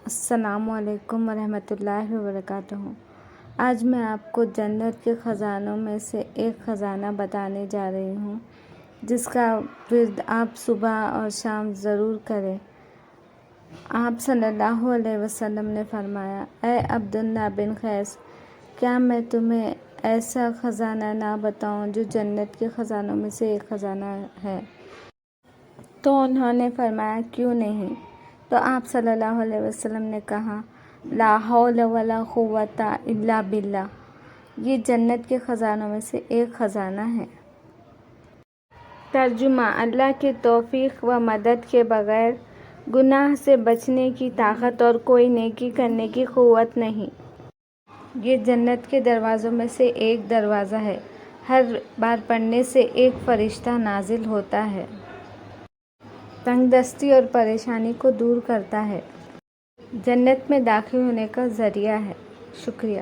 السلام علیکم ورحمۃ اللہ وبرکاتہ۔ آج میں آپ کو جنت کے خزانوں میں سے ایک خزانہ بتانے جا رہی ہوں، جس کا ورد آپ صبح اور شام ضرور کریں۔ آپ صلی اللہ علیہ وسلم نے فرمایا، اے عبداللہ بن قیس، کیا میں تمہیں ایسا خزانہ نہ بتاؤں جو جنت کے خزانوں میں سے ایک خزانہ ہے؟ تو انہوں نے فرمایا، کیوں نہیں؟ تو آپ صلی اللہ علیہ وسلم نے کہا، لا حول ولا قوت الا باللہ، یہ جنت کے خزانوں میں سے ایک خزانہ ہے۔ ترجمہ: اللہ کی توفیق و مدد کے بغیر گناہ سے بچنے کی طاقت اور کوئی نیکی کرنے کی قوت نہیں۔ یہ جنت کے دروازوں میں سے ایک دروازہ ہے۔ ہر بار پڑھنے سے ایک فرشتہ نازل ہوتا ہے۔ تنگ دستی اور پریشانی کو دور کرتا ہے۔ جنت میں داخل ہونے کا ذریعہ ہے۔ شکریہ۔